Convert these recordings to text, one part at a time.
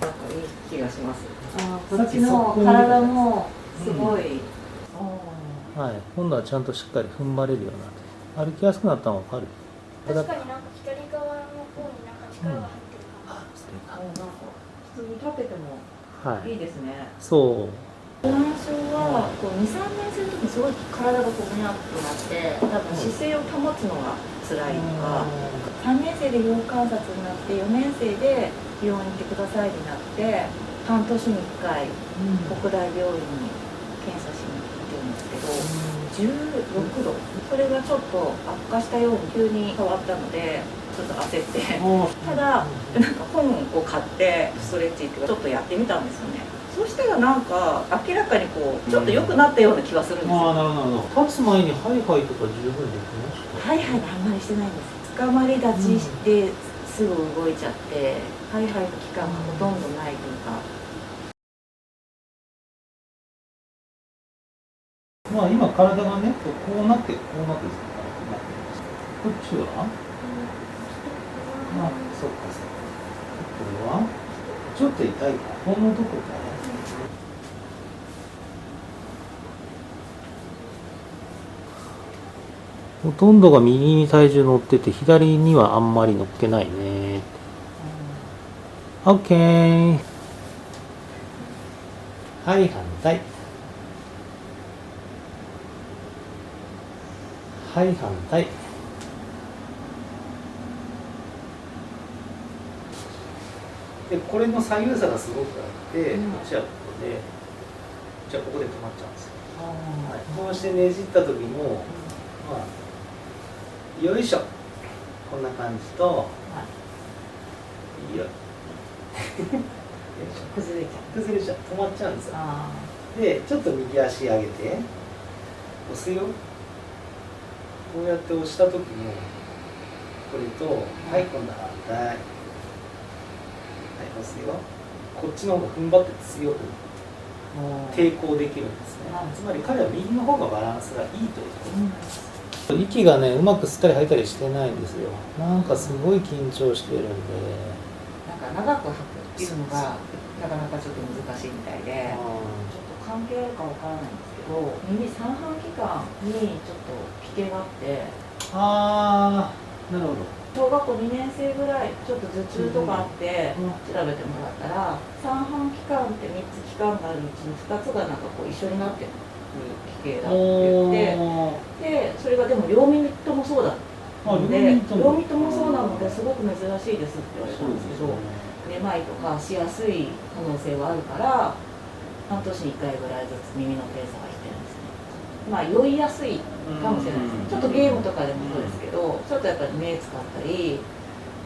なんかいい気がします。こっちの体もすごい、はい、今度はちゃんとしっかり踏ん張れるようになって歩きやすくなったの分かる。確かになんか左側の方になんか力が入ってる感あ、それなんか。か普通に立ててもはいいいですね。そう。この印象はこう2、3年生の時にすごい体がこうぐにゃっとなって多分姿勢を保つのが辛いとか、3年生で要観察になって4年生で病院に行ってくださいになって半年に1回北大病院に検査しに行ってるんですけど、16度それがちょっと悪化したように急に変わったのでちょっと焦ってただなんか本を買ってストレッチってちょっとやってみたんですよね。そしたらなんか明らかにこうちょっと良くなったような気はするんですよ。なるほど。立つ前にハイハイとか十分できました。ハイハイがあんまりしてないんです。捕まり立ちしてすぐ動いちゃって、ハイハイの期間がほとんどないというか。まあ今体がね、こうなってこうなってですね。こっちは？あ、そっかそっか。これはちょっと痛いか。このとこか。ほとんどが右に体重乗ってて左にはあんまり乗っけないね。OK。はい反対。はい反対。でこれの左右差がすごくあって、こっちはここで、じゃあここで止まっちゃうんですよ。はい、こうしてねじった時も、まあ、よいしょこんな感じと、よいしょ崩れちゃ崩れちゃう止まっちゃうんですよ。う。でちょっと右足上げて押すよ。こうやって押した時もこれと、はい今度は反対。はい押すよ。こっちの方が踏ん張って強く抵抗できるんですね。つまり彼は右の方がバランスがいいということです。息がねうまく吸ったり吐いたりしてないんですよ。なんかすごい緊張してるんで、なんか長く吐くっていうのがなかなかちょっと難しいみたいで、ちょっと関係あるかわからないんですけど、耳三半規管にちょっと奇形があって、ああなるほど。小学校2年生ぐらいちょっと頭痛とかあって調べてもらったら、三半規管って3つ器官があるうちの2つがなんかこう一緒になってる奇形だって言って、でそれがでも両耳ともそうだので、両耳ともそうなのですごく珍しいですって言われたんですけど、めまいとかしやすい可能性はあるから半年に1回ぐらいずつ耳の検査がしてるんですね。まあ酔いやすいかもしれないですね。ちょっとゲームとかでもそうですけど、ちょっとやっぱり目使ったり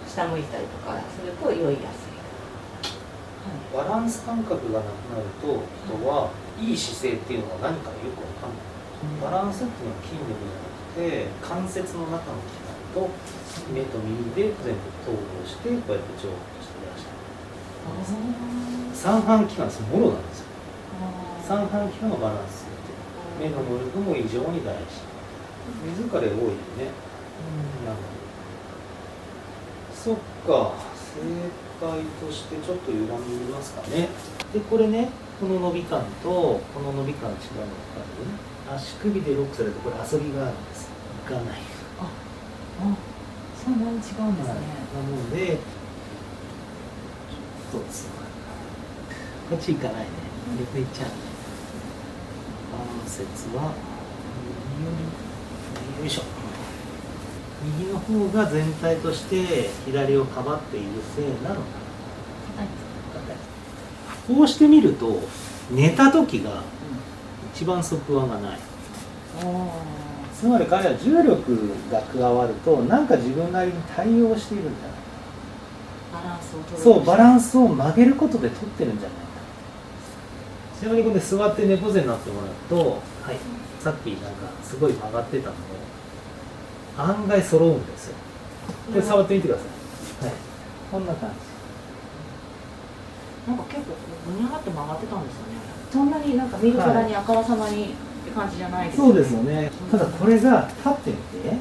下向いたりとかすると酔いやすい。バランス感覚がなくなると人はいい姿勢っていうのが何かよくわかんない。バランスっていうのは筋力じゃなくて関節の中の器官と目と耳で全部統合してこうやって浄化して出して三半規管ですもろなんですよ。三半規管がバランスって目の能力も異常に大事。水疲れ多いよね。なるほど。そっか、正解としてちょっと歪みますかね。でこれね、この伸び感とこの伸び感違うの分かる？足首でロックされるとこれ遊びがあるんです。いかない。そんなに違うんですね。なのでちょっとこっち行かないね。横行っちゃうね。関節は右よりよいしょ。右の方が全体として左をかばっているせいなのかな。こうしてみると寝た時が一番側腕がない。つまり彼は重力が加わると何か自分なりに対応しているんじゃないか。バランスを取る。そう、バランスを曲げることで取ってるんじゃないか。ちなみにこれ座って猫背になってもらうと、はい、さっきなんかすごい曲がってたので案外揃うんですよ。これ触ってみてください。はい、こんな感じ。なんか結構ぐにゃって曲がってたんですよね。そんなになんか見るからにあからさまにって感じじゃないですよね。そうですよね。ただこれが立ってみて。立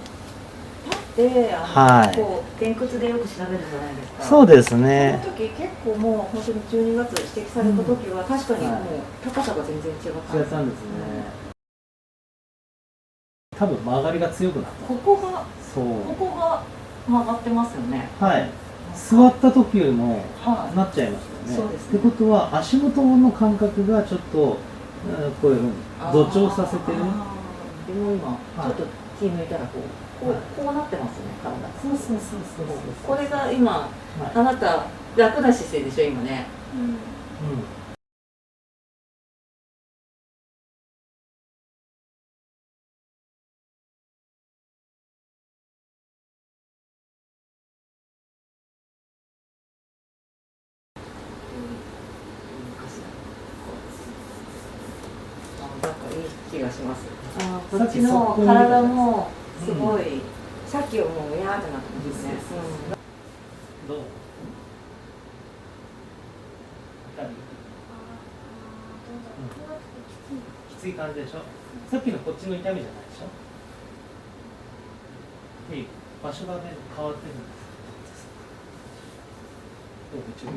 ってはいこう前屈でよく調べるじゃないですか。そうですね。その時結構もう本当に12月指摘された時は確かにもう高さが全然違った違ったんですね。多分曲がりが強くなった。ここが曲がってますよね。はい。座った時よりもはなっちゃいましたよね。そうですねってことは足元の感覚がちょっとこういうふうに助長させてる。でも今ちょっと気抜いたらこうなってますよね、体。そうそうそうそうこれが今、あなた楽な姿勢でしょ今ね。うん。なんかいい気がします。こさっきっちの側溝体もすごい、さっきはもううやーってなってますね。どう？きつい感じでしょ。さっきのこっちの痛みじゃないでしょ。で、場所がね変わってるんです。どうめっちゃいい。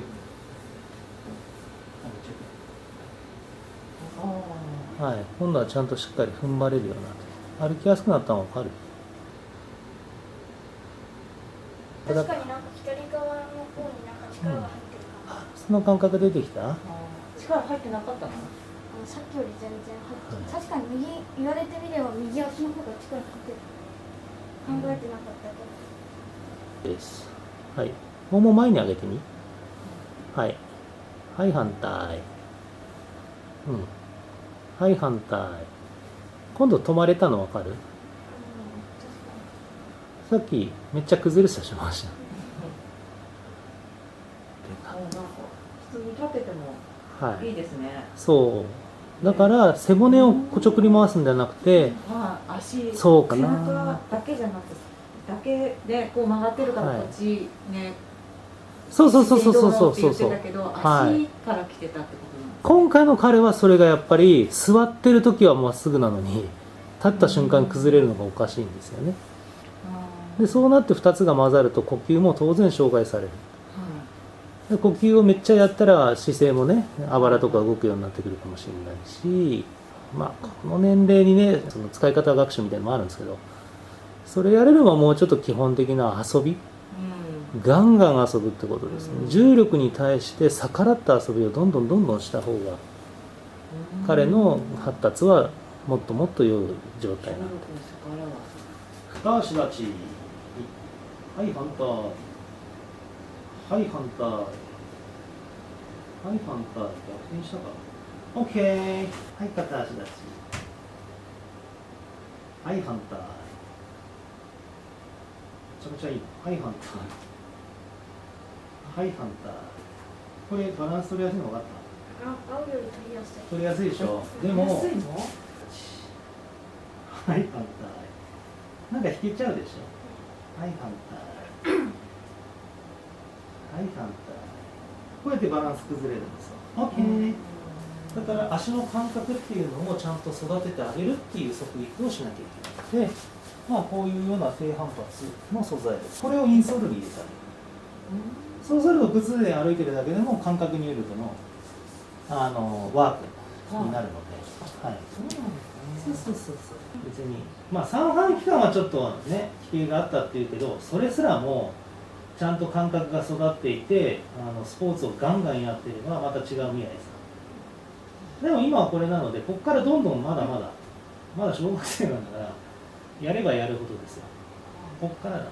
はい、今度はちゃんとしっかり踏ん張れるようになって歩きやすくなったの分かる。確かになんか左側の方になんか力が入ってる感じ、その感覚出てきた？力入ってなかったの？さっきより全然入ってる、確かに右言われてみれば右足の方が力かけてる、考えてなかったけど、です。はい。もも前に上げてみ。はい。はい、反対。うん。はい、反対。今度止まれたの分かる？さっきめっちゃ崩れさせました。なんか普通に立ててもはいい。いですね。そう。だから背骨をこちょくり回すんじゃなくて、足そうか背中な。だけじゃなくてだけでこう曲がってるからはいこっちね。そうそうそうそうそうそうって言そう。ってたけど、はい足から来てたってことなんですね。今回の彼はそれがやっぱり座ってる時はまっすぐなのに立った瞬間崩れるのがおかしいんですよね。でそうなって2つが混ざると呼吸も当然障害される。で呼吸をめっちゃやったら姿勢もねあばらとか動くようになってくるかもしれないし、まあこの年齢にねその使い方学習みたいなのもあるんですけど、それやれればもうちょっと基本的な遊び、ガンガン遊ぶってことですね。重力に対して逆らった遊びをどんどんした方が彼の発達はもっともっと良い状態になっている。片足立ち、はい反対、はい反対、はい反対、逆転したか。 OK、 はい片足立ち、はい反対、めちゃめちゃいい。はい反対、はい反対。これバランス取りやすいの分かった？青より取りやすい。取りやすいでしょ。でも安いの？はい反対、なんか引けちゃうでしょ。はい反対、はい反対。こうやってバランス崩れるんですよ。 OK、だから足の感覚っていうのをちゃんと育ててあげるっていう側育をしなきゃいけないので、まあこういうような低反発の素材です。これをインソールに入れてあげる。そうすると靴で歩いてるだけでも感覚入力のワークになるので、はい。そう別にまあ三半規管はちょっとね規定があったっていうけど、それすらもちゃんと感覚が育っていてスポーツをガンガンやっていればまた違う未来です。でも今はこれなので、ここからどんどんまだ小学生なんだからやればやるほどですよ。ここからだ。